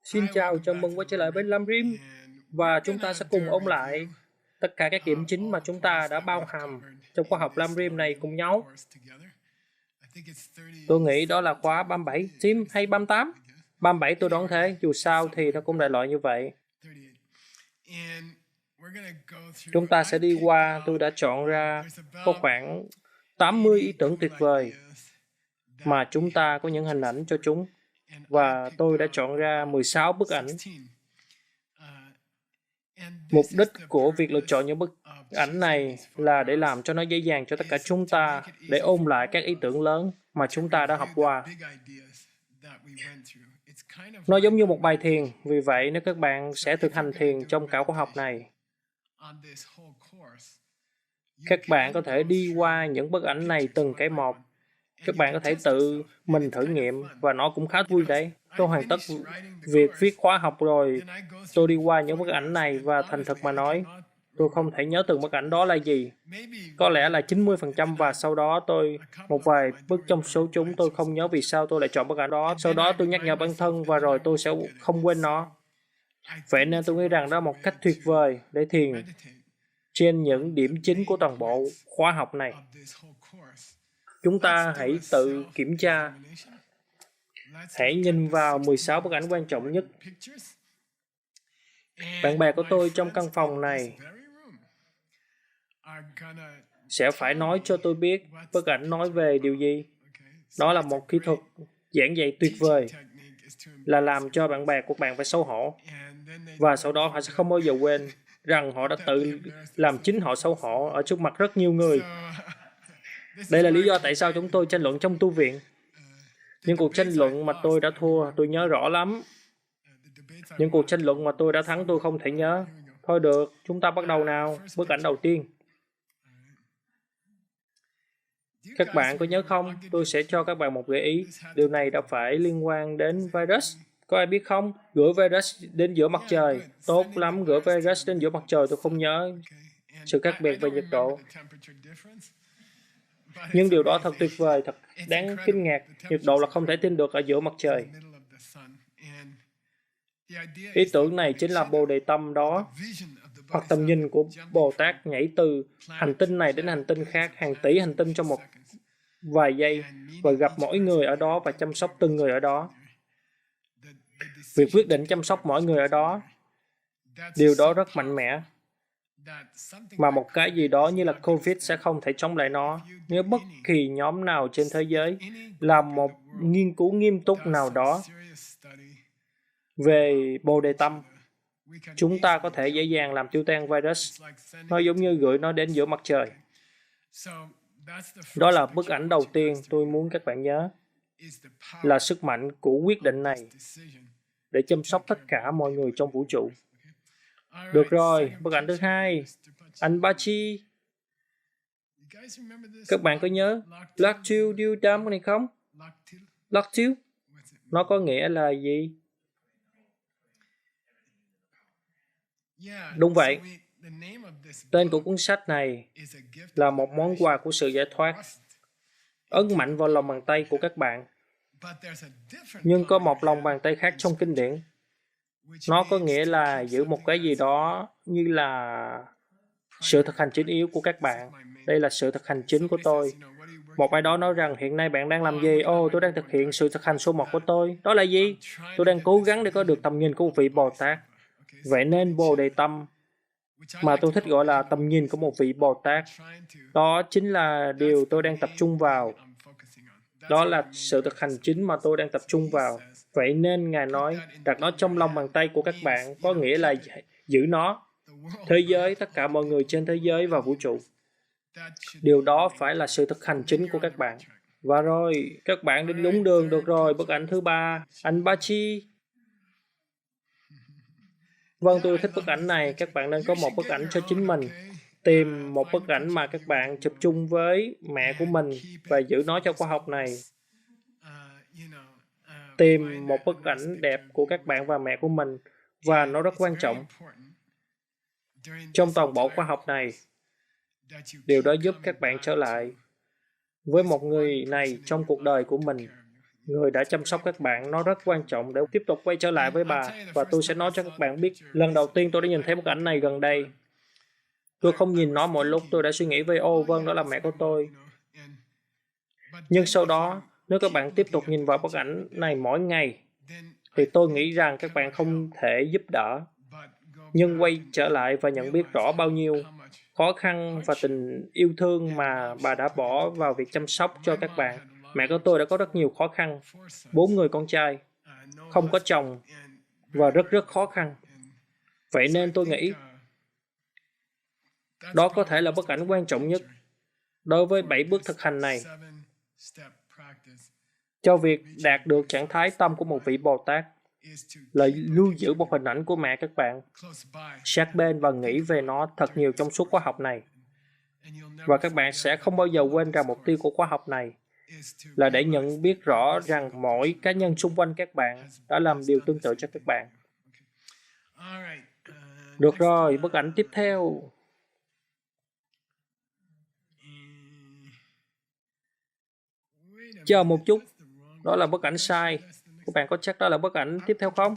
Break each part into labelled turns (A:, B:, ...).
A: Xin chào, chào mừng quay trở lại với Lamrim và chúng ta sẽ cùng ôn lại tất cả các điểm chính mà chúng ta đã bao hàm trong khóa học Lamrim này cùng nhau. Tôi nghĩ đó là khóa 37, Tim hay 38? 37 tôi đoán thế, dù sao thì nó cũng đại loại như vậy. Chúng ta sẽ đi qua, tôi đã chọn ra có khoảng 80 ý tưởng tuyệt vời mà chúng ta có những hình ảnh cho chúng. Và tôi đã chọn ra 16 bức ảnh. Mục đích của việc lựa chọn những bức ảnh này là để làm cho nó dễ dàng cho tất cả chúng ta để ôn lại các ý tưởng lớn mà chúng ta đã học qua. Nó giống như một bài thiền, vì vậy nếu các bạn sẽ thực hành thiền trong cả khóa học này, các bạn có thể đi qua những bức ảnh này từng cái một. Các bạn có thể tự mình thử nghiệm và nó cũng khá vui đấy. Tôi hoàn tất việc viết khóa học rồi. Tôi đi qua những bức ảnh này và thành thật mà nói, tôi không thể nhớ từng bức ảnh đó là gì. Có lẽ là 90% và sau đó một vài bức trong số chúng tôi không nhớ vì sao tôi lại chọn bức ảnh đó. Sau đó tôi nhắc nhở bản thân và rồi tôi sẽ không quên nó. Vậy nên tôi nghĩ rằng đó là một cách tuyệt vời để thiền trên những điểm chính của toàn bộ khóa học này. Chúng ta hãy tự kiểm tra. Hãy nhìn vào 16 bức ảnh quan trọng nhất. Bạn bè của tôi trong căn phòng này sẽ phải nói cho tôi biết bức ảnh nói về điều gì. Đó là một kỹ thuật giảng dạy tuyệt vời, là làm cho bạn bè của bạn phải xấu hổ. Và sau đó họ sẽ không bao giờ quên rằng họ đã tự làm chính họ xấu hổ ở trước mặt rất nhiều người. Đây là lý do tại sao chúng tôi tranh luận trong tu viện. Những cuộc tranh luận mà tôi đã thua, tôi nhớ rõ lắm. Những cuộc tranh luận mà tôi đã thắng, tôi không thể nhớ. Thôi được, chúng ta bắt đầu nào. Bức ảnh đầu tiên. Các bạn có nhớ không? Tôi sẽ cho các bạn một gợi ý. Điều này đã phải liên quan đến virus. Có ai biết không? Gửi virus đến giữa mặt trời. Tốt lắm, gửi virus đến giữa mặt trời, tôi không nhớ sự khác biệt về nhiệt độ. Nhưng điều đó thật tuyệt vời, thật đáng kinh ngạc. Nhiệt độ là không thể tin được ở giữa mặt trời. Ý tưởng này chính là Bồ Đề Tâm đó, hoặc tầm nhìn của Bồ Tát nhảy từ hành tinh này đến hành tinh khác, hàng tỷ hành tinh trong một vài giây, và gặp mỗi người ở đó và chăm sóc từng người ở đó. Việc quyết định chăm sóc mỗi người ở đó, điều đó rất mạnh mẽ, mà một cái gì đó như là COVID sẽ không thể chống lại nó. Nếu bất kỳ nhóm nào trên thế giới làm một nghiên cứu nghiêm túc nào đó về Bồ Đề Tâm, chúng ta có thể dễ dàng làm tiêu tan virus. Nó giống như gửi nó đến giữa mặt trời. Đó là bức ảnh đầu tiên tôi muốn các bạn nhớ, là sức mạnh của quyết định này để chăm sóc tất cả mọi người trong vũ trụ. Được rồi, bức ảnh thứ hai, anh Bachi. Các bạn có nhớ Laktil Diu Dam này không? Laktil, nó có nghĩa là gì? Đúng vậy. Tên của cuốn sách này là một món quà của sự giải thoát. Ấn mạnh vào lòng bàn tay của các bạn. Nhưng có một lòng bàn tay khác trong kinh điển. Nó có nghĩa là giữ một cái gì đó như là sự thực hành chính yếu của các bạn. Đây là sự thực hành chính của tôi. Một ai đó nói rằng hiện nay bạn đang làm gì? Tôi đang thực hiện sự thực hành số 1 của tôi. Đó là gì? Tôi đang cố gắng để có được tầm nhìn của một vị Bồ Tát. Vậy nên Bồ Đề Tâm, mà tôi thích gọi là tầm nhìn của một vị Bồ Tát, đó chính là điều tôi đang tập trung vào. Đó là sự thực hành chính mà tôi đang tập trung vào. Vậy nên Ngài nói, đặt nó trong lòng bàn tay của các bạn, có nghĩa là giữ nó. Thế giới, tất cả mọi người trên thế giới và vũ trụ. Điều đó phải là sự thực hành chính của các bạn. Và rồi, các bạn đến đúng đường. Được rồi, bức ảnh thứ ba, anh Bachi. Vâng, tôi thích bức ảnh này. Các bạn nên có một bức ảnh cho chính mình. Tìm một bức ảnh mà các bạn chụp chung với mẹ của mình và giữ nó cho khóa học này. Tìm một bức ảnh đẹp của các bạn và mẹ của mình, và nó rất quan trọng. Trong toàn bộ khóa học này, điều đó giúp các bạn trở lại với một người này trong cuộc đời của mình người đã chăm sóc các bạn. Nó rất quan trọng để tiếp tục quay trở lại với bà. Và tôi sẽ nói cho các bạn biết, lần đầu tiên tôi đã nhìn thấy bức ảnh này gần đây. Tôi không nhìn nó mọi lúc, tôi đã suy nghĩ về, vâng, đó là mẹ của tôi. Nhưng sau đó, nếu các bạn tiếp tục nhìn vào bức ảnh này mỗi ngày, thì tôi nghĩ rằng các bạn không thể giúp đỡ. Nhưng quay trở lại và nhận biết rõ bao nhiêu khó khăn và tình yêu thương mà bà đã bỏ vào việc chăm sóc cho các bạn. Mẹ của tôi đã có rất nhiều khó khăn. 4 người con trai, không có chồng và rất rất khó khăn. Vậy nên tôi nghĩ đó có thể là bức ảnh quan trọng nhất đối với 7 bước thực hành này cho việc đạt được trạng thái tâm của một vị Bồ Tát là lưu giữ một hình ảnh của mẹ các bạn sát bên và nghĩ về nó thật nhiều trong suốt khóa học này. Và các bạn sẽ không bao giờ quên rằng mục tiêu của khóa học này là để nhận biết rõ rằng mỗi cá nhân xung quanh các bạn đã làm điều tương tự cho các bạn. Được rồi, bức ảnh tiếp theo. Chờ một chút, đó là bức ảnh sai. Các bạn có chắc đó là bức ảnh tiếp theo không?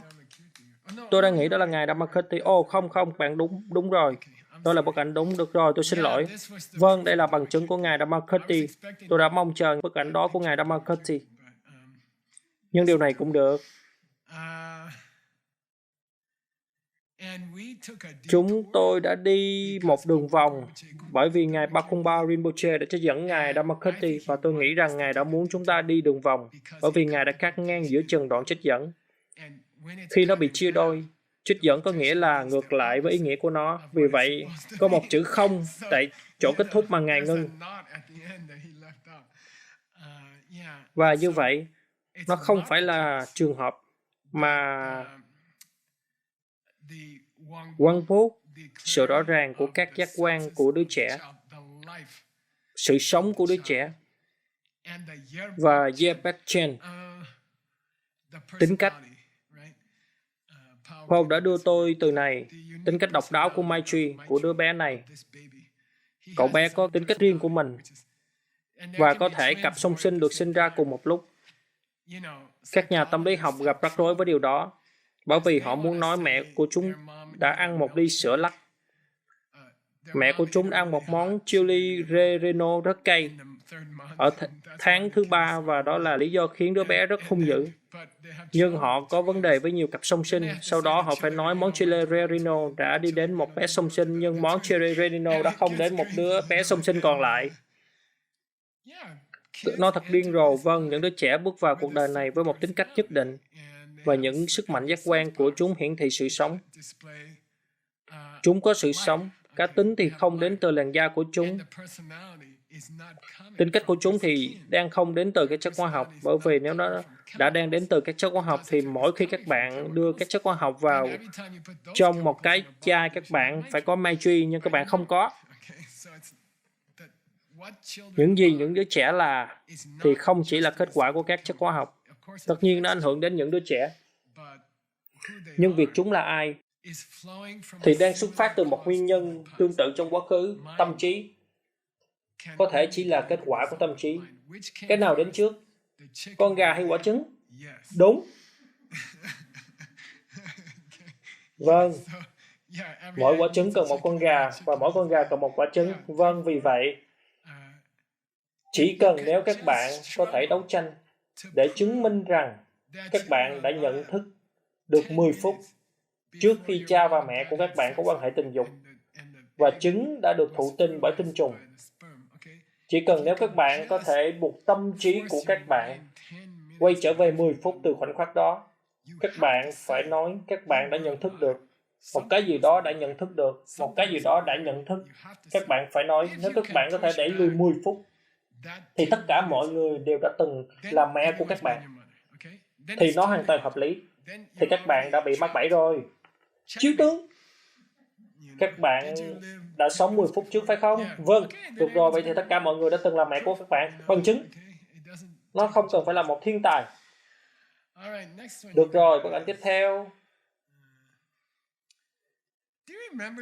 A: Tôi đang nghĩ đó là ngài Dharmakirti. Không, bạn đúng rồi. Đó là bức ảnh đúng. Được rồi, tôi xin lỗi. Vâng, đây là bằng chứng của ngài Dharmakirti. Tôi đã mong chờ bức ảnh đó của ngài Dharmakirti. Nhưng điều này cũng được. Chúng tôi đã đi một đường vòng bởi vì ngài Pakumba Rinpoche đã trích dẫn ngài Dharmakirti và tôi nghĩ rằng ngài đã muốn chúng ta đi đường vòng bởi vì ngài đã cắt ngang giữa chừng đoạn trích dẫn. Khi nó bị chia đôi, trích dẫn có nghĩa là ngược lại với ý nghĩa của nó. Vì vậy, có một chữ không tại chỗ kết thúc mà ngài ngưng. Và như vậy, nó không phải là trường hợp mà Quang Phúc, sự rõ ràng của các giác quan của đứa trẻ, sự sống của đứa trẻ, và Yepechen, tính cách. Paul đã đưa tôi từ này, tính cách độc đáo của Maitri, của đứa bé này. Cậu bé có tính cách riêng của mình, và có thể cặp song sinh được sinh ra cùng một lúc. Các nhà tâm lý học gặp rắc rối với điều đó, bởi vì họ muốn nói mẹ của chúng đã ăn một ly sữa lắc. Mẹ của chúng đã ăn một món chili relleno rất cay ở tháng thứ 3 và đó là lý do khiến đứa bé rất hung dữ. Nhưng họ có vấn đề với nhiều cặp song sinh. Sau đó họ phải nói món chili relleno đã đi đến một bé song sinh, nhưng món chili relleno đã không đến một đứa bé song sinh còn lại. Nó thật điên rồ. Vâng, những đứa trẻ bước vào cuộc đời này với một tính cách nhất định và những sức mạnh giác quan của chúng hiển thị sự sống. Chúng có sự sống. Cá tính thì không đến từ làn da của chúng. Tính cách của chúng thì đang không đến từ các chất hóa học, bởi vì nếu nó đã đang đến từ các chất hóa học thì mỗi khi các bạn đưa các chất hóa học vào trong một cái chai, các bạn phải có Maitri, nhưng các bạn không có. Những gì những đứa trẻ là thì không chỉ là kết quả của các chất hóa học. Tất nhiên nó ảnh hưởng đến những đứa trẻ. Nhưng việc chúng là ai thì đang xuất phát từ một nguyên nhân tương tự trong quá khứ, tâm trí. Có thể chỉ là kết quả của tâm trí. Cái nào đến trước? Con gà hay quả trứng? Đúng. Vâng. Mỗi quả trứng cần một con gà và mỗi con gà cần một quả trứng. Vâng, vì vậy, chỉ cần nếu các bạn có thể đấu tranh để chứng minh rằng các bạn đã nhận thức được 10 phút trước khi cha và mẹ của các bạn có quan hệ tình dục và trứng đã được thụ tinh bởi tinh trùng. Chỉ cần nếu các bạn có thể buộc tâm trí của các bạn quay trở về 10 phút từ khoảnh khắc đó, các bạn phải nói các bạn đã nhận thức được. Một cái gì đó đã nhận thức được. Một cái gì đó đã nhận thức. Các bạn phải nói, nếu các bạn có thể đẩy lùi 10 phút, thì tất cả mọi người đều đã từng là mẹ của các bạn. Thì nó hoàn toàn hợp lý. Thì các bạn đã bị mắc bẫy rồi. Chiếu tướng. Các bạn đã sống 10 phút trước phải không? Vâng, được rồi, vậy thì tất cả mọi người đã từng là mẹ của các bạn. Bằng chứng. Nó không cần phải là một thiên tài. Được rồi, bức ảnh tiếp theo.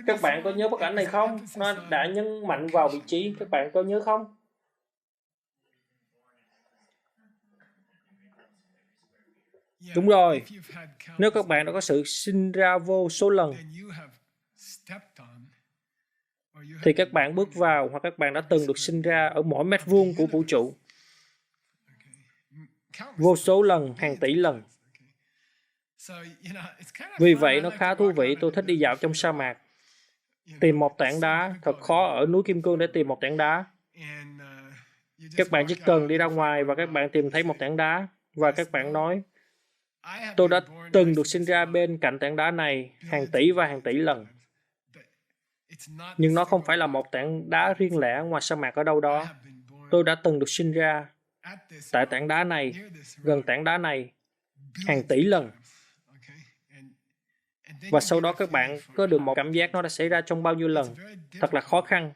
A: Các bạn có nhớ bức ảnh này không? Nó đã nhấn mạnh vào vị trí. Các bạn có nhớ không? Đúng rồi. Nếu các bạn đã có sự sinh ra vô số lần, thì các bạn bước vào hoặc các bạn đã từng được sinh ra ở mỗi mét vuông của vũ trụ. Vô số lần, hàng tỷ lần. Vì vậy, nó khá thú vị. Tôi thích đi dạo trong sa mạc. Tìm một tảng đá. Thật khó ở núi Kim Cương để tìm một tảng đá. Các bạn chỉ cần đi ra ngoài và các bạn tìm thấy một tảng đá. Và các bạn nói, tôi đã từng được sinh ra bên cạnh tảng đá này hàng tỷ và hàng tỷ lần. Nhưng nó không phải là một tảng đá riêng lẻ ngoài sa mạc ở đâu đó. Tôi đã từng được sinh ra tại tảng đá này, gần tảng đá này, hàng tỷ lần. Và sau đó các bạn có được một cảm giác nó đã xảy ra trong bao nhiêu lần. Thật là khó khăn.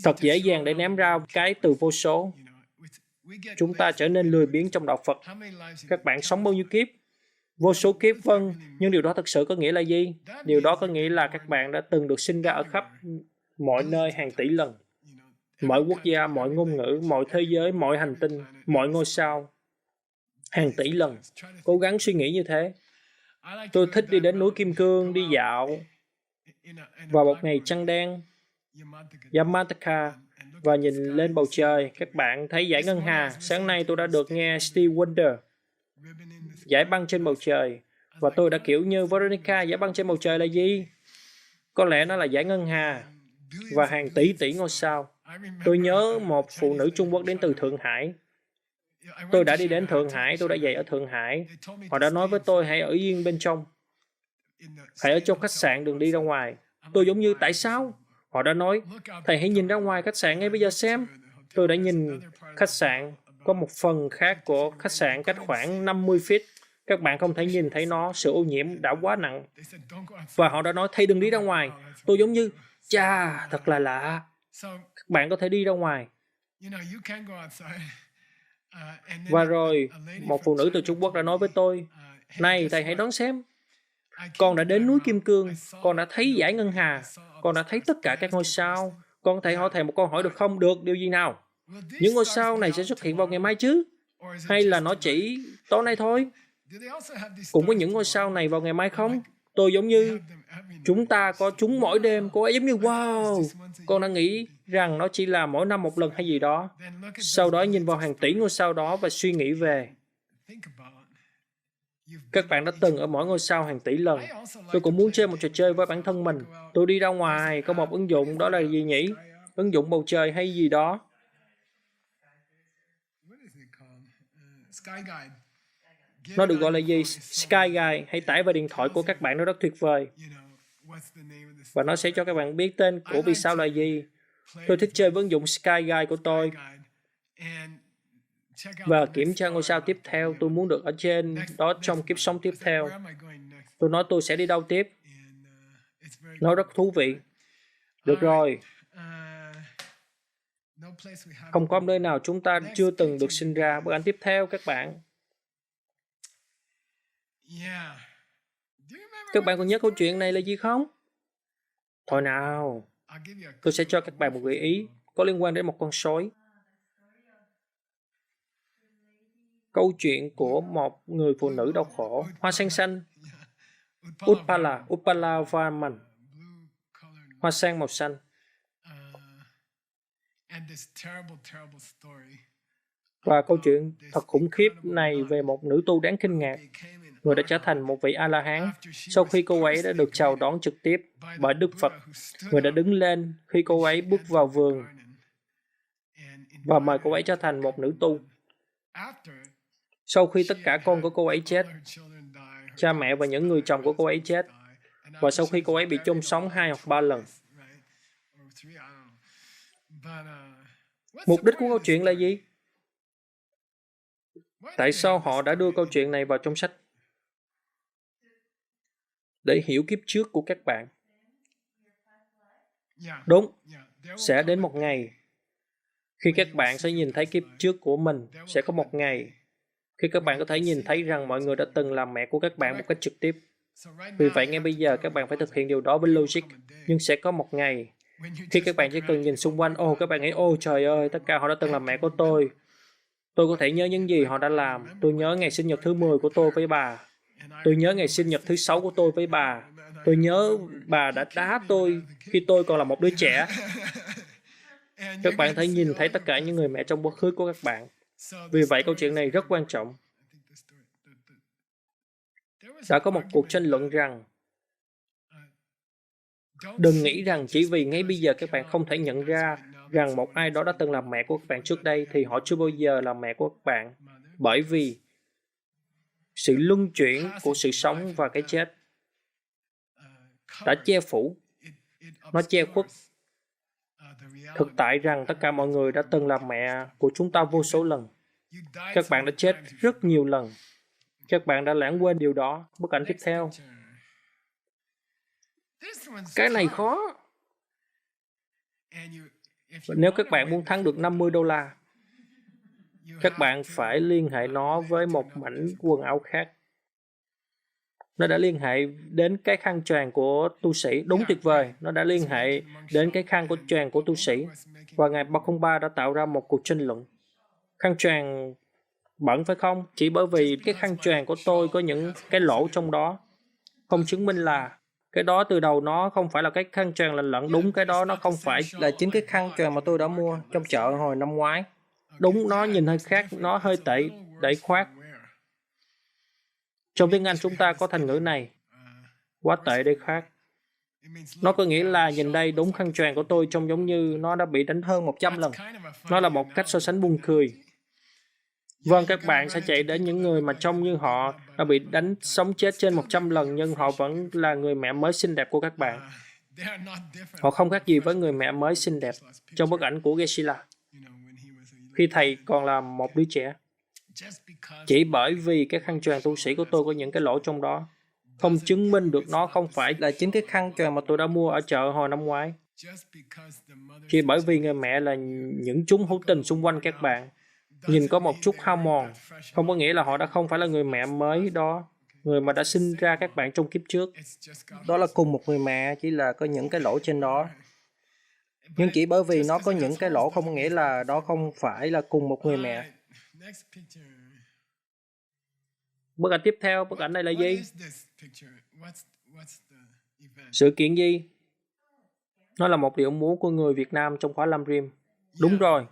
A: Thật dễ dàng để ném ra cái từ vô số. Chúng ta trở nên lười biếng trong đạo Phật. Các bạn sống bao nhiêu kiếp? Vô số kiếp, vâng. Nhưng điều đó thực sự có nghĩa là gì? Điều đó có nghĩa là các bạn đã từng được sinh ra ở khắp mọi nơi hàng tỷ lần. Mọi quốc gia, mọi ngôn ngữ, mọi thế giới, mọi hành tinh, mọi ngôi sao. Hàng tỷ lần. Cố gắng suy nghĩ như thế. Tôi thích đi đến núi Kim Cương, đi dạo vào một ngày trăng đen, Yamataka, và nhìn lên bầu trời. Các bạn thấy dải ngân hà. Sáng nay tôi đã được nghe Stevie Wonder, dải băng trên bầu trời. Và tôi đã kiểu như Veronica, dải băng trên bầu trời là gì? Có lẽ nó là dải ngân hà và hàng tỷ tỷ ngôi sao. Tôi nhớ một phụ nữ Trung Quốc đến từ Thượng Hải. Tôi đã đi đến Thượng Hải, tôi đã dạy ở Thượng Hải. Họ đã nói với tôi hãy ở yên bên trong. Hãy ở trong khách sạn, đừng đi ra ngoài. Tôi giống như, tại sao? Họ đã nói, thầy hãy nhìn ra ngoài khách sạn ngay bây giờ xem. Tôi đã nhìn khách sạn, có một phần khác của khách sạn cách khoảng 50 feet. Các bạn không thể nhìn thấy nó, sự ô nhiễm đã quá nặng. Và họ đã nói, thầy đừng đi ra ngoài. Tôi giống như, chà, thật là lạ. Các bạn có thể đi ra ngoài. Và rồi, một phụ nữ từ Trung Quốc đã nói với tôi, này, thầy hãy đón xem. Con đã đến núi Kim Cương, con đã thấy dải ngân hà, con đã thấy tất cả các ngôi sao. Con có thể hỏi thầy một câu hỏi được không? Được, điều gì nào? Những ngôi sao này sẽ xuất hiện vào ngày mai chứ? Hay là nó chỉ tối nay thôi? Cũng có những ngôi sao này vào ngày mai không? Tôi giống như, chúng ta có chúng mỗi đêm. Cô ấy giống như, wow, con đã nghĩ rằng nó chỉ là mỗi năm một lần hay gì đó. Sau đó nhìn vào hàng tỷ ngôi sao đó và suy nghĩ về. Các bạn đã từng ở mỗi ngôi sao hàng tỷ lần. Tôi cũng muốn chơi một trò chơi với bản thân mình. Tôi đi ra ngoài, có một ứng dụng, đó là gì nhỉ? Ứng dụng bầu trời hay gì đó. Nó được gọi là gì? Sky Guide. Hãy tải vào điện thoại của các bạn, nó rất tuyệt vời. Và nó sẽ cho các bạn biết tên của vì sao là gì. Tôi thích chơi với ứng dụng Sky Guide của tôi. Và kiểm tra ngôi sao tiếp theo. Tôi muốn được ở trên đó trong kiếp sống tiếp theo. Tôi nói tôi sẽ đi đâu tiếp. Nó rất thú vị. Được rồi. Không có nơi nào chúng ta chưa từng được sinh ra. Bức ảnh tiếp theo các bạn. Các bạn còn nhớ câu chuyện này là gì không? Thôi nào. Tôi sẽ cho các bạn một gợi ý có liên quan đến một con sói. Câu chuyện của một người phụ nữ đau khổ. Hoa sen xanh. Utpala Varman. Hoa sen màu xanh. Và câu chuyện thật khủng khiếp này về một nữ tu đáng kinh ngạc. Người đã trở thành một vị A-la-hán sau khi cô ấy đã được chào đón trực tiếp bởi Đức Phật. Người đã đứng lên khi cô ấy bước vào vườn và mời cô ấy trở thành một nữ tu. Sau khi tất cả con của cô ấy chết, cha mẹ và những người chồng của cô ấy chết, và sau khi cô ấy bị chôn sống 2 hoặc 3 lần. Mục đích của câu chuyện là gì? Tại sao họ đã đưa câu chuyện này vào trong sách? Để hiểu kiếp trước của các bạn. Đúng, sẽ đến một ngày khi các bạn sẽ nhìn thấy kiếp trước của mình. Sẽ có một ngày khi các bạn có thể nhìn thấy rằng mọi người đã từng làm mẹ của các bạn một cách trực tiếp. Vì vậy, ngay bây giờ các bạn phải thực hiện điều đó với logic. Nhưng sẽ có một ngày khi các bạn chỉ cần nhìn xung quanh, các bạn nghĩ, trời ơi, tất cả họ đã từng làm mẹ của tôi Tôi có thể nhớ những gì họ đã làm. Tôi nhớ ngày sinh nhật thứ 10 của tôi với bà. Tôi nhớ ngày sinh nhật thứ 6 của tôi với bà. Tôi nhớ bà đã đá tôi khi tôi còn là một đứa trẻ. Các bạn thấy nhìn thấy tất cả những người mẹ trong quá khứ của các bạn. Vì vậy, câu chuyện này rất quan trọng. Đã có một cuộc tranh luận rằng đừng nghĩ rằng chỉ vì ngay bây giờ các bạn không thể nhận ra rằng một ai đó đã từng làm mẹ của các bạn trước đây thì họ chưa bao giờ là mẹ của các bạn. Bởi vì sự luân chuyển của sự sống và cái chết đã che phủ, nó che khuất thực tại rằng tất cả mọi người đã từng làm mẹ của chúng ta vô số lần. Các bạn đã chết rất nhiều lần. Các bạn đã lãng quên điều đó. Bức ảnh tiếp theo. Cái này khó. Nếu các bạn muốn thắng được $50, các bạn phải liên hệ nó với một mảnh quần áo khác. Nó đã liên hệ đến cái khăn choàng của tu sĩ. Đúng tuyệt vời. Nó đã liên hệ đến cái khăn của choàng của tu sĩ. Và ngày 303 đã tạo ra một cuộc tranh luận. Khăn choàng bẩn phải không? Chỉ bởi vì cái khăn choàng của tôi có những cái lỗ trong đó. Không chứng minh là cái đó từ đầu nó không phải là cái khăn choàng lành lặn. Đúng, cái đó nó không phải là chính cái khăn choàng mà tôi đã mua trong chợ hồi năm ngoái. Đúng, nó nhìn hơi khác, nó hơi tệ, đẩy khoát. Trong tiếng Anh chúng ta có thành ngữ này, quá tệ để khác. Nó có nghĩa là nhìn đây, đúng khăn choàng của tôi trông giống như nó đã bị đánh hơn 100 lần. Nó là một cách so sánh buồn cười. Vâng, các bạn sẽ chạy đến những người mà trông như họ đã bị đánh sống chết trên 100 lần nhưng họ vẫn là người mẹ mới xinh đẹp của các bạn. Họ không khác gì với người mẹ mới xinh đẹp trong bức ảnh của Geshe-la khi thầy còn là một đứa trẻ. Chỉ bởi vì cái khăn choàng tu sĩ của tôi có những cái lỗ trong đó, không chứng minh được nó không phải là chính cái khăn choàng mà tôi đã mua ở chợ hồi năm ngoái. Chỉ bởi vì người mẹ là những chúng hữu tình xung quanh các bạn, nhìn có một chút hao mòn, không có nghĩa là họ đã không phải là người mẹ mới đó, người mà đã sinh ra các bạn trong kiếp trước. Đó là cùng một người mẹ, chỉ là có những cái lỗ trên đó. Nhưng chỉ bởi vì nó có những cái lỗ không có nghĩa là đó không phải là cùng một người mẹ. Bức ảnh tiếp theo, bức ảnh này là gì? Sự kiện gì? Nó là một điệu múa của người Việt Nam trong khóa Lam Rim. Đúng rồi.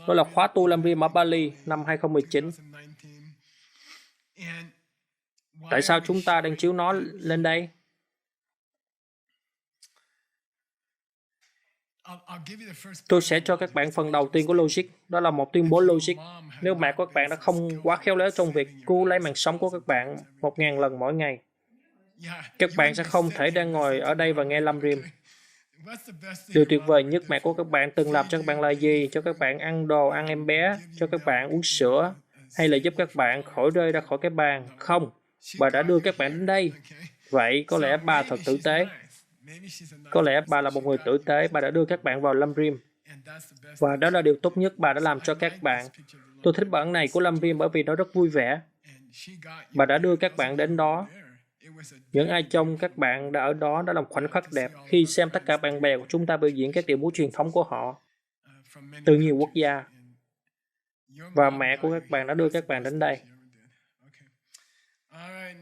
A: Đó là khóa tu Lam Rim ở Bali năm 2019. Tại sao chúng ta đang chiếu nó lên đây? Tôi sẽ cho các bạn phần đầu tiên của logic. Đó là một tuyên bố logic. Nếu mẹ của các bạn đã không quá khéo léo trong việc cứu lấy mạng sống của các bạn 1.000 lần mỗi ngày, các bạn sẽ không thể đang ngồi ở đây và nghe Lam Rim. Điều tuyệt vời nhất mẹ của các bạn từng làm cho các bạn là gì? Cho các bạn ăn đồ, ăn em bé, cho các bạn uống sữa, hay là giúp các bạn khỏi rơi ra khỏi cái bàn? Không, bà đã đưa các bạn đến đây. Vậy có lẽ bà thật tử tế. Có lẽ bà là một người tử tế, bà đã đưa các bạn vào Lam Rim. Và đó là điều tốt nhất bà đã làm cho các bạn. Tôi thích bản này của Lam Rim bởi vì nó rất vui vẻ. Bà đã đưa các bạn đến đó. Những ai trong các bạn đã ở đó đã làm khoảnh khắc đẹp khi xem tất cả bạn bè của chúng ta biểu diễn các điệu múa truyền thống của họ từ nhiều quốc gia. Và mẹ của các bạn đã đưa các bạn đến đây.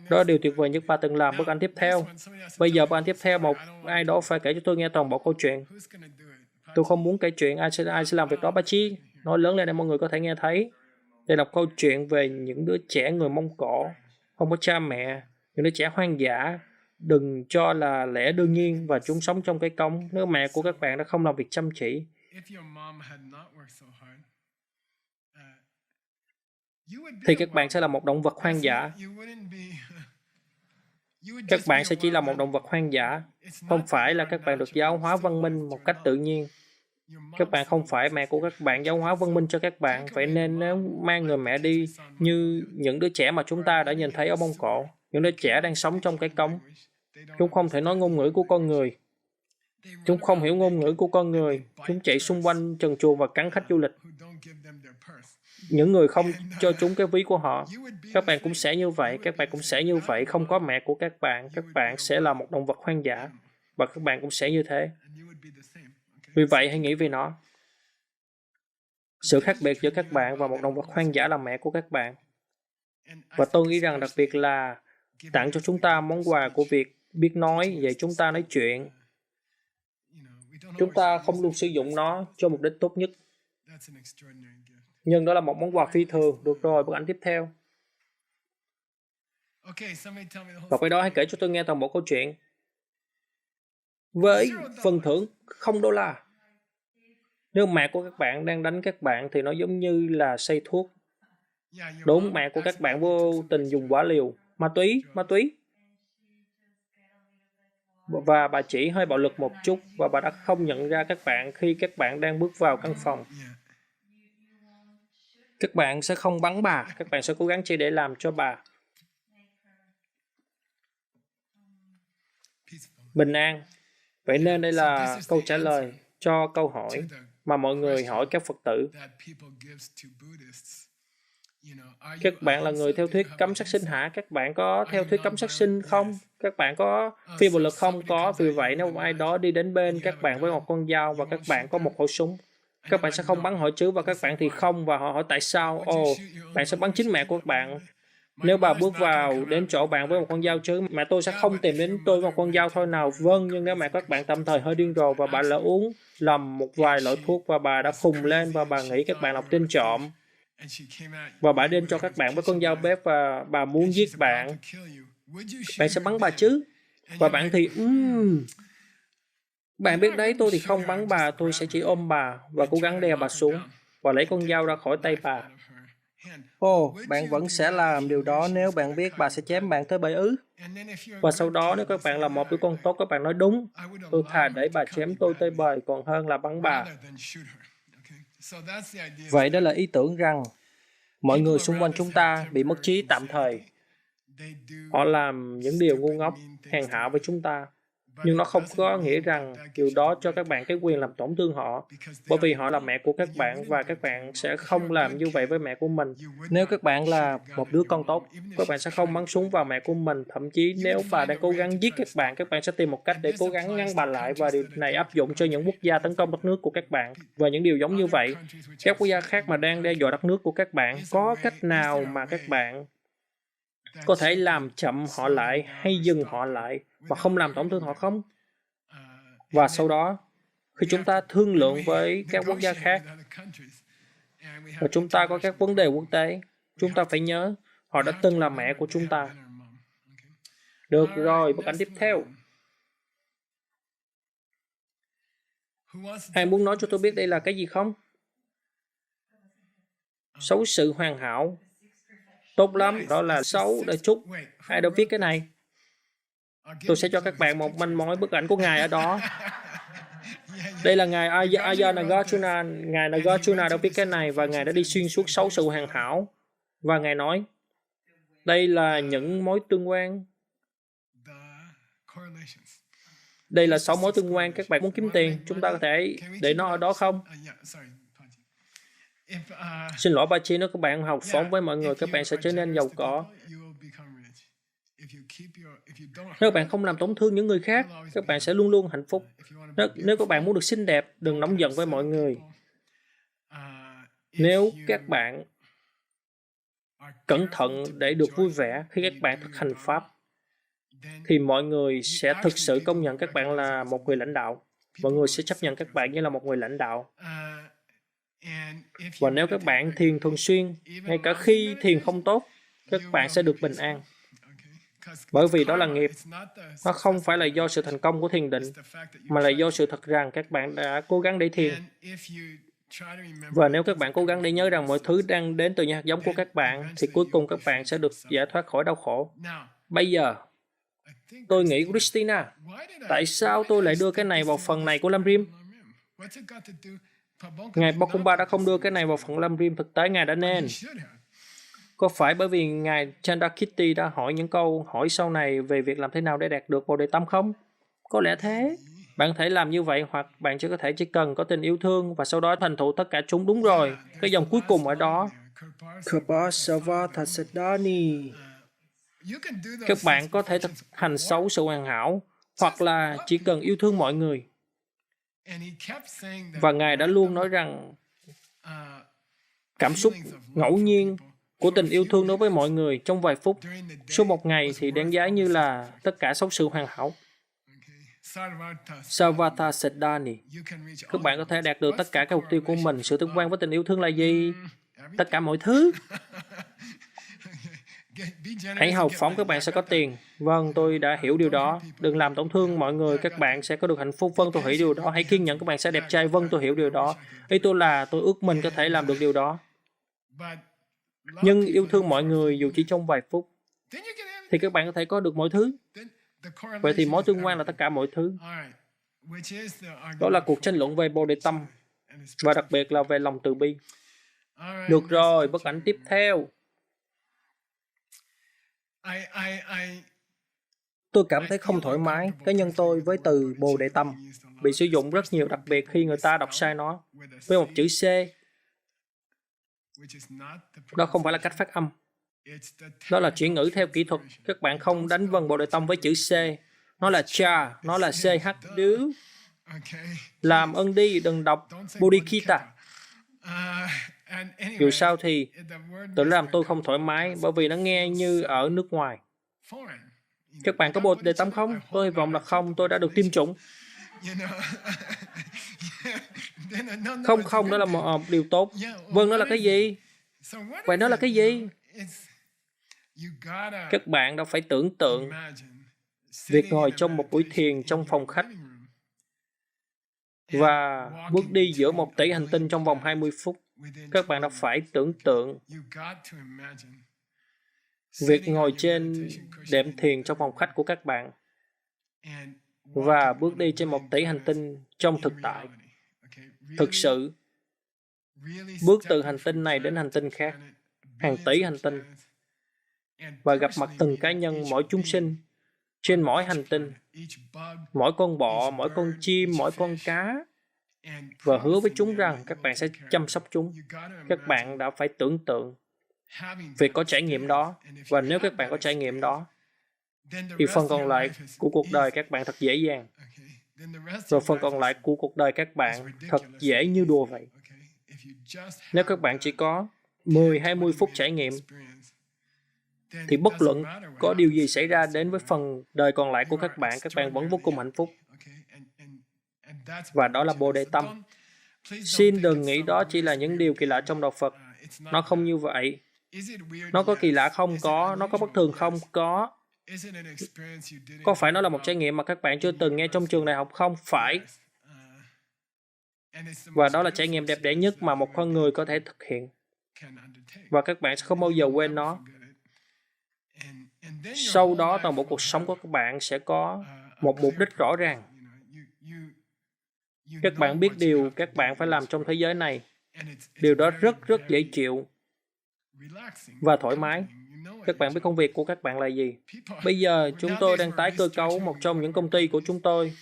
A: Đó là điều tuyệt vời nhất bà từng làm. Bức ảnh tiếp theo. Bây giờ bức ảnh tiếp theo, một ai đó phải kể cho tôi nghe toàn bộ câu chuyện. Tôi không muốn kể chuyện, ai sẽ làm việc đó bà Chi. Nói lớn lên để mọi người có thể nghe thấy. Đây là một câu chuyện về những đứa trẻ người Mông Cổ, không có cha mẹ, những đứa trẻ hoang dã. Đừng cho là lẽ đương nhiên và chúng sống trong cái cống. Nếu mẹ của các bạn đã không làm việc chăm chỉ, thì các bạn sẽ là một động vật hoang dã. Các bạn sẽ chỉ là một động vật hoang dã. Không phải là các bạn được giáo hóa văn minh một cách tự nhiên. Các bạn không phải mẹ của các bạn giáo hóa văn minh cho các bạn. Vậy nên nếu mang người mẹ đi như những đứa trẻ mà chúng ta đã nhìn thấy ở Mông Cổ, những đứa trẻ đang sống trong cái cống, chúng không thể nói ngôn ngữ của con người. Chúng không hiểu ngôn ngữ của con người. Chúng chạy xung quanh trần truồng và cắn khách du lịch. Những người không cho chúng cái ví của họ. Các bạn cũng sẽ như vậy. Các bạn cũng sẽ như vậy. Không có mẹ của các bạn sẽ là một động vật hoang dã. Và các bạn cũng sẽ như thế. Vì vậy, hãy nghĩ về nó. Sự khác biệt giữa các bạn và một động vật hoang dã là mẹ của các bạn. Và tôi nghĩ rằng đặc biệt là tặng cho chúng ta món quà của việc biết nói, dạy chúng ta nói chuyện. Chúng ta không luôn sử dụng nó cho mục đích tốt nhất. Nhưng đó là một món quà phi thường. Được rồi, bức ảnh tiếp theo. Và cái đó hãy kể cho tôi nghe toàn bộ câu chuyện. Với phần thưởng $0. Nếu mẹ của các bạn đang đánh các bạn thì nó giống như là xây thuốc. Đúng, mẹ của các bạn vô tình dùng quả liều, ma túy. Và bà chỉ hơi bạo lực một chút và bà đã không nhận ra các bạn khi các bạn đang bước vào căn phòng. Các bạn sẽ không bắn bà, các bạn sẽ cố gắng chỉ để làm cho bà bình an. Vậy nên đây là câu trả lời cho câu hỏi mà mọi người hỏi các Phật tử. Các bạn là người theo thuyết cấm sát sinh hả? Các bạn có theo thuyết cấm sát sinh không? Các bạn có phi bạo lực không? Có. Vì vậy nếu ai đó đi đến bên các bạn với một con dao và các bạn có một khẩu súng, các bạn sẽ không bắn họ chứ, và các bạn thì không, và họ hỏi tại sao? Bạn sẽ bắn chính mẹ của các bạn. Nếu bà bước vào đến chỗ bạn với một con dao chứ, mẹ tôi sẽ không tìm đến tôi với một con dao thôi nào. Vâng, nhưng nếu mẹ các bạn tạm thời hơi điên rồ và bà đã uống lầm một vài loại thuốc và bà đã khùng lên và bà nghĩ các bạn là tên trộm, và bà đến cho các bạn với con dao bếp và bà muốn giết bạn, bạn sẽ bắn bà chứ? Và bạn thì bạn biết đấy, tôi thì không bắn bà, tôi sẽ chỉ ôm bà và cố gắng đè bà xuống và lấy con dao ra khỏi tay bà. Bạn vẫn sẽ làm điều đó nếu bạn biết bà sẽ chém bạn tới bể ứ. Và sau đó nếu các bạn là một đứa con tốt, các bạn nói đúng, tôi thà để bà chém tôi tới bời còn hơn là bắn bà. Vậy đó là ý tưởng rằng mọi người xung quanh chúng ta bị mất trí tạm thời. Họ làm những điều ngu ngốc, hèn hạ với chúng ta. Nhưng nó không có nghĩa rằng điều đó cho các bạn cái quyền làm tổn thương họ, bởi vì họ là mẹ của các bạn và các bạn sẽ không làm như vậy với mẹ của mình. Nếu các bạn là một đứa con tốt, các bạn sẽ không bắn súng vào mẹ của mình. Thậm chí nếu bà đang cố gắng giết các bạn sẽ tìm một cách để cố gắng ngăn bà lại, và điều này áp dụng cho những quốc gia tấn công đất nước của các bạn. Và những điều giống như vậy, các quốc gia khác mà đang đe dọa đất nước của các bạn, có cách nào mà các bạn có thể làm chậm họ lại hay dừng họ lại và không làm tổn thương họ không? Và sau đó, khi chúng ta thương lượng với các quốc gia khác và chúng ta có các vấn đề quốc tế, chúng ta phải nhớ họ đã từng là mẹ của chúng ta. Được rồi, bức ảnh tiếp theo. Ai muốn nói cho tôi biết đây là cái gì không? Xấu sự hoàn hảo. Tốt lắm, đó là xấu để chúc. Ai đã viết cái này? Tôi sẽ cho các bạn một manh mối bức ảnh của ngài ở đó. Đây là ngài Aya Nagarjuna. Ngài Nagarjuna đã viết cái này và ngài đã đi xuyên suốt 6 sự hoàn hảo. Và ngài nói, đây là những mối tương quan. Đây là 6 mối tương quan. Các bạn muốn kiếm tiền, chúng ta có thể để nó ở đó không? Xin lỗi bà Chi, nếu các bạn học phóng với mọi người, các bạn sẽ trở nên giàu có. Nếu bạn không làm tổn thương những người khác, các bạn sẽ luôn luôn hạnh phúc. Nếu các bạn muốn được xinh đẹp, đừng nóng giận với mọi người. Nếu các bạn cẩn thận để được vui vẻ khi các bạn thực hành Pháp, thì mọi người sẽ thực sự công nhận các bạn là một người lãnh đạo. Mọi người sẽ chấp nhận các bạn như là một người lãnh đạo. Và nếu các bạn thiền thường xuyên, ngay cả khi thiền không tốt, các bạn sẽ được bình an. Bởi vì đó là nghiệp. Nó không phải là do sự thành công của thiền định, mà là do sự thật rằng các bạn đã cố gắng để thiền. Và nếu các bạn cố gắng để nhớ rằng mọi thứ đang đến từ những hạt giống của các bạn, thì cuối cùng các bạn sẽ được giải thoát khỏi đau khổ. Bây giờ, tôi nghĩ, Christina, tại sao tôi lại đưa cái này vào phần này của Lam Rim? Ngài Bokkumba đã không đưa cái này vào phần Lam Rim, thực tế Ngài đã nên. Có phải bởi vì Ngài Chandrakirti đã hỏi những câu hỏi sau này về việc làm thế nào để đạt được Bồ Đề Tâm không? Có lẽ thế. Bạn có thể làm như vậy, hoặc bạn chỉ cần có tình yêu thương và sau đó thành thụ tất cả chúng. Đúng rồi. Cái dòng cuối cùng ở đó. Kripasavathasadani. Các bạn có thể thực hành xấu sự hoàn hảo, hoặc là chỉ cần yêu thương mọi người. Và Ngài đã luôn nói rằng cảm xúc ngẫu nhiên của tình yêu thương đối với mọi người trong vài phút. Suốt một ngày thì đáng giá như là tất cả sống sự hoàn hảo. Sarvata Siddhani. Các bạn có thể đạt được tất cả các mục tiêu của mình. Sự tương quan với tình yêu thương là gì? Tất cả mọi thứ. Hãy hào phóng, các bạn sẽ có tiền. Vâng, tôi đã hiểu điều đó. Đừng làm tổn thương mọi người, các bạn sẽ có được hạnh phúc. Vâng, tôi hiểu điều đó. Hãy kiên nhẫn, các bạn sẽ đẹp trai. Vâng, tôi hiểu điều đó. Ý tôi là tôi ước mình có thể làm được điều đó. Nhưng yêu thương mọi người dù chỉ trong vài phút, thì các bạn có thể có được mọi thứ. Vậy thì mối tương quan là tất cả mọi thứ. Đó là cuộc tranh luận về Bồ Đề Tâm, và đặc biệt là về lòng từ bi. Được rồi, bức ảnh tiếp theo. Tôi cảm thấy không thoải mái, cá nhân tôi, với từ Bồ Đề Tâm. Bị sử dụng rất nhiều, đặc biệt khi người ta đọc sai nó, với một chữ C. Đó không phải là cách phát âm. Đó là chuyển ngữ theo kỹ thuật. Các bạn không đánh vần Bồ Đề Tâm với chữ C. Nó là cha, nó là CH. Điếu. Làm ơn đi, đừng đọc Bodhicitta. Dù sao thì tự làm tôi không thoải mái, bởi vì nó nghe như ở nước ngoài. Các bạn có Bồ Đề Tâm không? Tôi hy vọng là không, tôi đã được tiêm chủng. Không, đó là một điều tốt. Vâng, đó là cái gì? Vậy đó là cái gì? Các bạn đã phải tưởng tượng việc ngồi trong một buổi thiền trong phòng khách và bước đi giữa 1 tỷ hành tinh trong vòng 20 phút. Các bạn đã phải tưởng tượng việc ngồi trên đệm thiền trong phòng khách của các bạn và bước đi trên 1 tỷ hành tinh trong thực tại. Thực sự, bước từ hành tinh này đến hành tinh khác, hàng tỷ hành tinh, và gặp mặt từng cá nhân, mỗi chúng sinh, trên mỗi hành tinh, mỗi con bọ, mỗi con chim, mỗi con cá, và hứa với chúng rằng các bạn sẽ chăm sóc chúng. Các bạn đã phải tưởng tượng việc có trải nghiệm đó, và nếu các bạn có trải nghiệm đó, thì phần còn lại của cuộc đời các bạn thật dễ dàng. Rồi phần còn lại của cuộc đời các bạn thật dễ như đùa vậy. Nếu các bạn chỉ có 10-20 phút trải nghiệm, thì bất luận có điều gì xảy ra đến với phần đời còn lại của các bạn vẫn vô cùng hạnh phúc. Và đó là Bồ Đề Tâm. Xin đừng nghĩ đó chỉ là những điều kỳ lạ trong đạo Phật. Nó không như vậy. Nó có kỳ lạ không? Có. Nó có bất thường không? Có. Có phải nó là một trải nghiệm mà các bạn chưa từng nghe trong trường đại học không? Phải. Và đó là trải nghiệm đẹp đẽ nhất mà một con người có thể thực hiện. Và các bạn sẽ không bao giờ quên nó. Sau đó, toàn bộ cuộc sống của các bạn sẽ có một mục đích rõ ràng. Các bạn biết điều các bạn phải làm trong thế giới này. Điều đó rất dễ chịu và thoải mái. Các bạn biết công việc của các bạn là gì? Bây giờ, chúng tôi đang tái cơ cấu một trong những công ty của chúng tôi.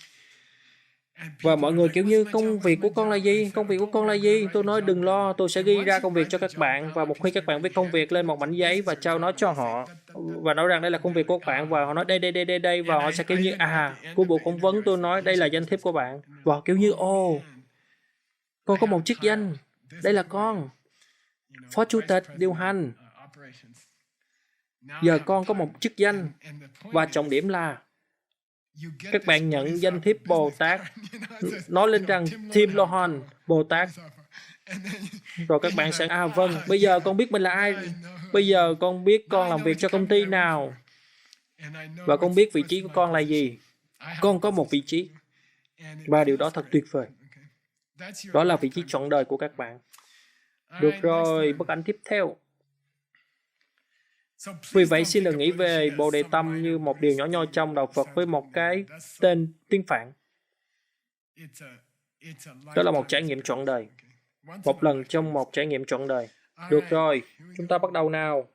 A: Và mọi người kiểu như, công việc của con là gì? Công việc của con là gì? Tôi nói đừng lo, tôi sẽ ghi ra công việc cho các bạn. Và một khi các bạn viết công việc lên một mảnh giấy và trao nó cho họ, và nói rằng đây là công việc của các bạn, và họ nói đây, và họ sẽ kiểu như, cuối buổi phỏng vấn tôi nói đây là danh thiếp của bạn. Và họ kiểu như, con có một chức danh. Đây là con. Phó Chủ tịch điều hành. Giờ con có một chức danh. Và trọng điểm là các bạn nhận danh thiếp Bồ Tát, nói lên rằng Thiêm Lô Hòn, Bồ Tát. Rồi các bạn sẽ, vâng, bây giờ con biết mình là ai. Bây giờ con biết con làm việc cho công ty nào. Và con biết vị trí của con là gì. Con có một vị trí. Và điều đó thật tuyệt vời. Đó là vị trí trọn đời của các bạn. Được rồi, bức ảnh tiếp theo. Vì vậy, xin đừng nghĩ về Bồ Đề Tâm như một điều nhỏ nhoi trong đạo Phật với một cái tên tiếng Phạn. Đó là một trải nghiệm trọn đời. Một lần trong một trải nghiệm trọn đời. Được rồi, chúng ta bắt đầu nào.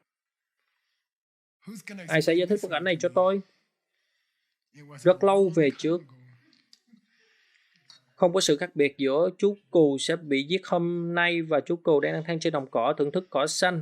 A: Ai sẽ giải thích bức ảnh này cho tôi? Rất lâu về trước. Không có sự khác biệt giữa chú cừu sẽ bị giết hôm nay và chú cừu đang lang thang trên đồng cỏ thưởng thức cỏ xanh.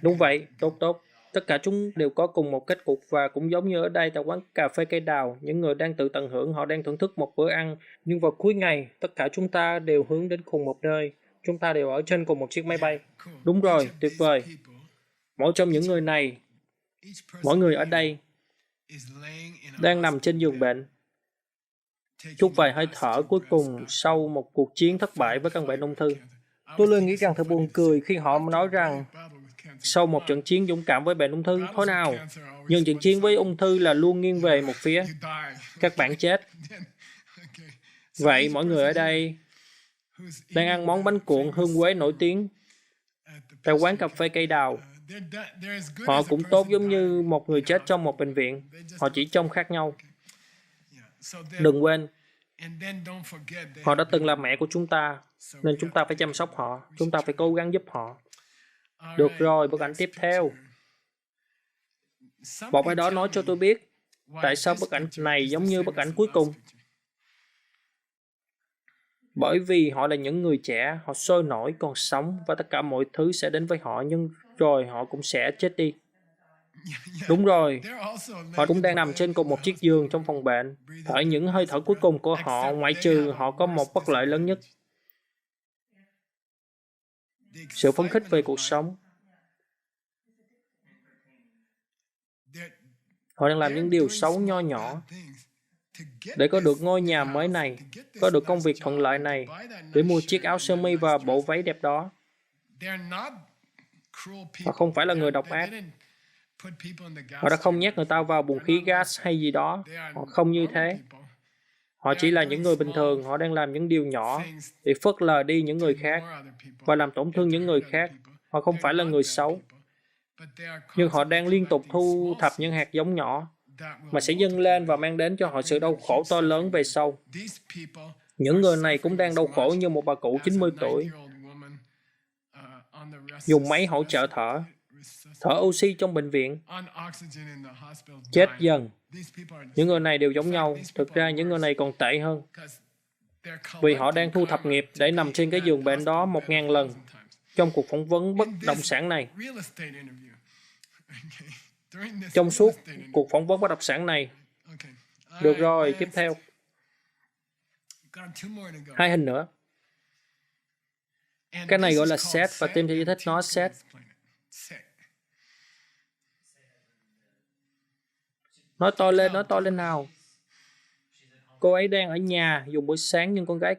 A: Đúng vậy, tốt. Tất cả chúng đều có cùng một kết cục và cũng giống như ở đây tại quán cà phê cây đào, những người đang tự tận hưởng, họ đang thưởng thức một bữa ăn. Nhưng vào cuối ngày, tất cả chúng ta đều hướng đến cùng một nơi. Chúng ta đều ở trên cùng một chiếc máy bay. Đúng rồi, tuyệt vời. Mỗi trong những người này, mỗi người ở đây đang nằm trên giường bệnh, chút vài hơi thở cuối cùng sau một cuộc chiến thất bại với căn bệnh ung thư. Tôi luôn nghĩ rằng thật buồn cười khi họ nói rằng sau một trận chiến dũng cảm với bệnh ung thư, thôi nào, nhưng trận chiến với ung thư là luôn nghiêng về một phía. Các bạn chết. Vậy mọi người ở đây đang ăn món bánh cuộn hương quế nổi tiếng tại quán cà phê cây đào. Họ cũng tốt giống như một người chết trong một bệnh viện. Họ chỉ trông khác nhau. Đừng quên, họ đã từng là mẹ của chúng ta, nên chúng ta phải chăm sóc họ. Chúng ta phải cố gắng giúp họ. Được rồi, bức ảnh tiếp theo. Một ai đó nói cho tôi biết tại sao bức ảnh này giống như bức ảnh cuối cùng. Bởi vì họ là những người trẻ, họ sôi nổi, còn sống và tất cả mọi thứ sẽ đến với họ, nhưng rồi họ cũng sẽ chết đi. Đúng rồi, họ cũng đang nằm trên cùng một chiếc giường trong phòng bệnh, thở những hơi thở cuối cùng của họ, ngoại trừ họ có một bất lợi lớn nhất. Sự phấn khích về cuộc sống. Họ đang làm những điều xấu nho nhỏ để có được ngôi nhà mới này, có được công việc thuận lợi này, để mua chiếc áo sơ mi và bộ váy đẹp đó. Họ không phải là người độc ác. Họ đã không nhét người ta vào buồng khí gas hay gì đó. Họ không như thế. Họ chỉ là những người bình thường. Họ đang làm những điều nhỏ để phớt lờ đi những người khác và làm tổn thương những người khác. Họ không phải là người xấu. Nhưng họ đang liên tục thu thập những hạt giống nhỏ mà sẽ dâng lên và mang đến cho họ sự đau khổ to lớn về sau. Những người này cũng đang đau khổ như một bà cụ 90 tuổi, dùng máy hỗ trợ thở oxy trong bệnh viện, chết dần. Những người này đều giống nhau. Thực ra những người này còn tệ hơn, vì họ đang thu thập nghiệp để nằm trên cái giường bệnh đó 1.000 lần trong cuộc phỏng vấn bất động sản này. Trong suốt cuộc phỏng vấn bất động sản này. Được rồi, tiếp theo. 2 hình nữa. Cái này gọi là Seth và Tim sẽ giải thích nó. Seth. Nói to lên nào. Cô ấy đang ở nhà dùng buổi sáng, nhưng con gái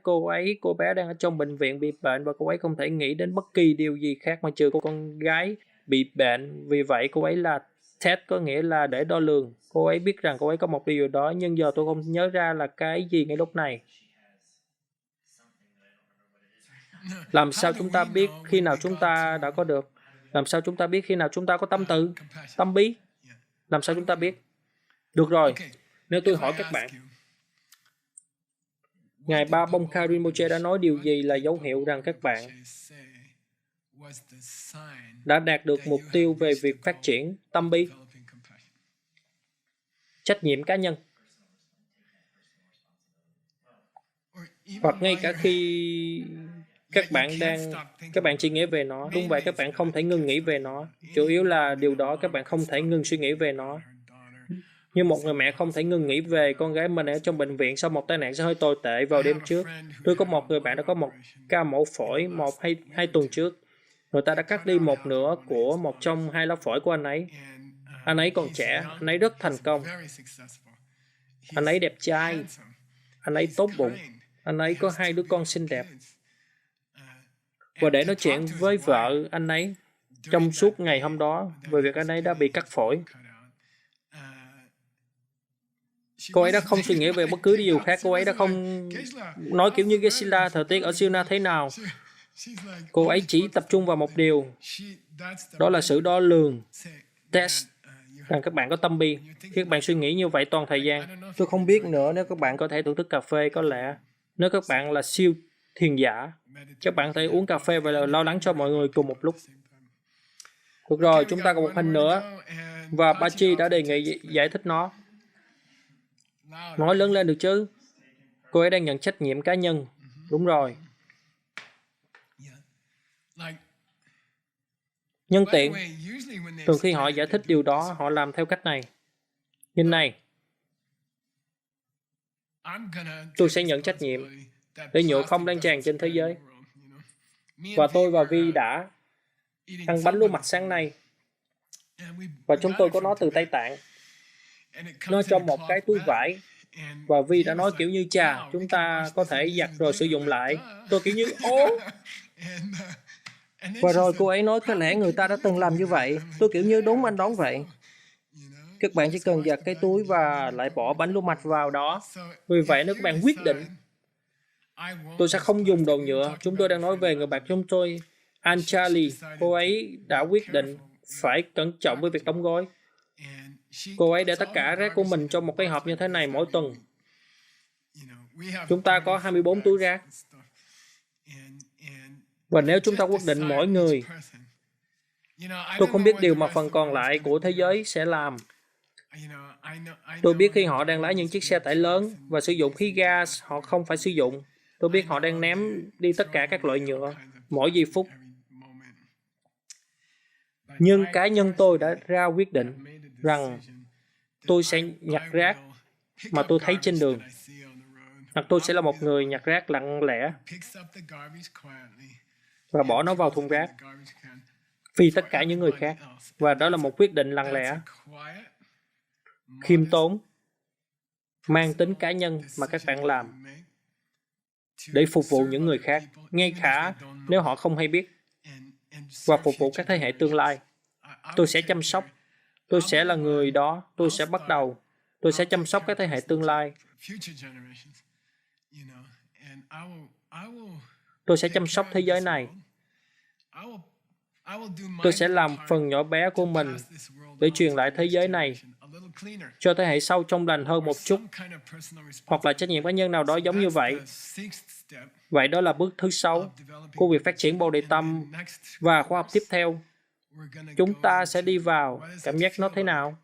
A: cô bé đang ở trong bệnh viện bị bệnh và cô ấy không thể nghĩ đến bất kỳ điều gì khác ngoại trừ con gái bị bệnh. Vì vậy cô ấy là test, có nghĩa là để đo lường. Cô ấy biết rằng cô ấy có một điều gì đó, nhưng giờ tôi không nhớ ra là cái gì ngay lúc này. Làm sao chúng ta biết khi nào chúng ta đã có được? Làm sao chúng ta biết khi nào chúng ta có tâm từ, tâm bí? Làm sao chúng ta biết? Được rồi, nếu tôi hỏi các bạn, Ngài Ba Bongkhar Rinpoche đã nói điều gì là dấu hiệu rằng các bạn đã đạt được mục tiêu về việc phát triển tâm bi? Trách nhiệm cá nhân. Hoặc ngay cả khi các bạn chỉ nghĩ về nó, đúng vậy, các bạn không thể ngừng nghĩ về nó. Chủ yếu là điều đó, các bạn không thể ngừng suy nghĩ về nó. Như một người mẹ không thể ngừng nghĩ về con gái mình ở trong bệnh viện sau một tai nạn sẽ hơi tồi tệ vào đêm trước. Tôi có một người bạn đã có một ca mổ phổi 1-2 tuần trước. Người ta đã cắt đi một nửa của một trong 2 lá phổi của anh ấy. Anh ấy còn trẻ, anh ấy rất thành công. Anh ấy đẹp trai, anh ấy tốt bụng, anh ấy có 2 đứa con xinh đẹp. Và để nói chuyện với vợ anh ấy trong suốt ngày hôm đó về việc anh ấy đã bị cắt phổi. Cô ấy đã không suy nghĩ về bất cứ điều khác. Cô ấy đã không nói kiểu như Geshe-la, thời tiết ở Siêu-na thế nào. Cô ấy chỉ tập trung vào một điều, đó là sự đo lường, test, rằng các bạn có tâm bi. Khi các bạn suy nghĩ như vậy toàn thời gian, tôi không biết nữa nếu các bạn có thể thưởng thức cà phê, có lẽ nếu các bạn là siêu thiền giả, các bạn có thể uống cà phê và lo lắng cho mọi người cùng một lúc. Được rồi, chúng ta còn một hình nữa, và Bachi đã đề nghị giải thích nó. Nói lớn lên được chứ. Cô ấy đang nhận trách nhiệm cá nhân. Đúng rồi. Nhân tiện, Thường khi họ giải thích điều đó, họ làm theo cách này. Nhìn này, tôi sẽ nhận trách nhiệm để nhựa không đang tràn trên thế giới. Và tôi và Vi đã ăn bánh lúa mạch sáng nay. Và chúng tôi có nó từ Tây Tạng. Nó trong một cái túi vải. Và Vi đã nói kiểu như, chà, chúng ta có thể giặt rồi sử dụng lại. Tôi kiểu như, ố. Và rồi cô ấy nói có lẽ người ta đã từng làm như vậy. Tôi kiểu như, đúng, anh đoán vậy. Các bạn chỉ cần giặt cái túi và lại bỏ bánh lúa mạch vào đó. Vì vậy nếu các bạn quyết định, tôi sẽ không dùng đồ nhựa. Chúng tôi đang nói về người bạn chúng tôi, Anne Charlie. Cô ấy đã quyết định phải cẩn trọng với việc đóng gói. Cô ấy để tất cả rác của mình trong một cái hộp như thế này mỗi tuần. Chúng ta có 24 túi rác. Và nếu chúng ta quyết định mỗi người, tôi không biết điều mà phần còn lại của thế giới sẽ làm. Tôi biết khi họ đang lái những chiếc xe tải lớn và sử dụng khí gas họ không phải sử dụng. Tôi biết họ đang ném đi tất cả các loại nhựa mỗi giây phút. Nhưng cá nhân tôi đã ra quyết định rằng tôi sẽ nhặt rác mà tôi thấy trên đường. Hoặc tôi sẽ là một người nhặt rác lặng lẽ và bỏ nó vào thùng rác vì tất cả những người khác. Và đó là một quyết định lặng lẽ, khiêm tốn, mang tính cá nhân mà các bạn làm để phục vụ những người khác, ngay cả nếu họ không hay biết, và phục vụ các thế hệ tương lai. Tôi sẽ chăm sóc. Tôi sẽ là người đó. Tôi sẽ bắt đầu. Tôi sẽ chăm sóc các thế hệ tương lai. Tôi sẽ chăm sóc thế giới này. Tôi sẽ làm phần nhỏ bé của mình để truyền lại thế giới này cho thế hệ sau trong lành hơn một chút, hoặc là trách nhiệm cá nhân nào đó giống như vậy. Vậy đó là bước thứ 6 của việc phát triển Bồ Đề Tâm và khoa học tiếp theo. Chúng ta sẽ đi vào cảm giác nó thế nào?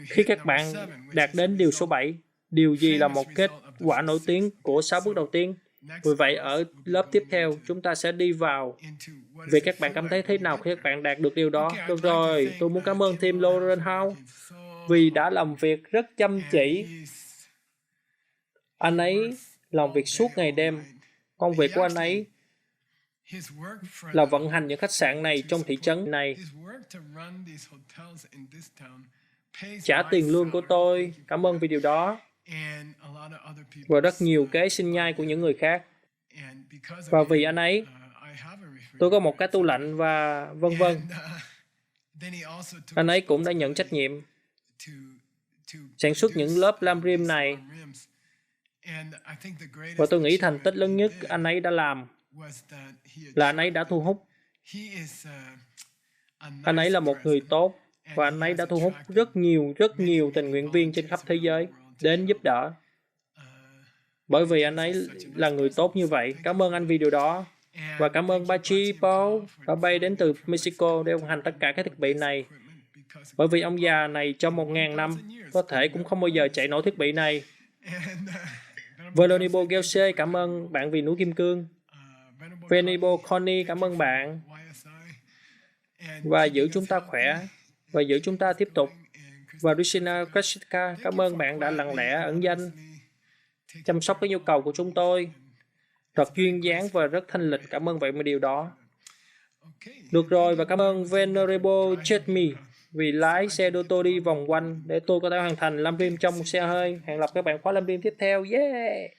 A: Khi các bạn đạt đến điều số 7, điều gì là một kết quả nổi tiếng của 6 bước đầu tiên? Vì vậy, ở lớp tiếp theo, chúng ta sẽ đi vào về các bạn cảm thấy thế nào khi các bạn đạt được điều đó. Được rồi, tôi muốn cảm ơn team Lauren Howe vì đã làm việc rất chăm chỉ. Anh ấy làm việc suốt ngày đêm. Công việc của anh ấy là vận hành những khách sạn này trong thị trấn này. Trả tiền lương của tôi. Cảm ơn vì điều đó. Và rất nhiều kế sinh nhai của những người khác. Và vì anh ấy, tôi có một cái tủ lạnh và vân vân. Anh ấy cũng đã nhận trách nhiệm sản xuất những lớp lam rim này. Và tôi nghĩ thành tích lớn nhất anh ấy đã làm là anh ấy đã thu hút. Anh ấy là một người tốt và anh ấy đã thu hút rất nhiều tình nguyện viên trên khắp thế giới đến giúp đỡ. Bởi vì anh ấy là người tốt như vậy. Cảm ơn anh vì điều đó. Và cảm ơn ba Chi Paul đã bay đến từ Mexico để vận hành tất cả các thiết bị này. Bởi vì ông già này trong 1.000 năm có thể cũng không bao giờ chạy nổi thiết bị này. Venerable Gelse, cảm ơn bạn vì núi Kim Cương. Venerable Connie, cảm ơn bạn. Và giữ chúng ta khỏe. Và giữ chúng ta tiếp tục. Và Rishina Krishika, cảm ơn bạn đã lặng lẽ ẩn danh chăm sóc cái nhu cầu của chúng tôi. Thật duyên dáng và rất thanh lịch. Cảm ơn bạn về điều đó. Được rồi, và cảm ơn Venerable Jetme vì lái xe đưa tôi đi vòng quanh để tôi có thể hoàn thành lam rim trong xe hơi. Hẹn gặp các bạn khóa lam rim tiếp theo. Yeah!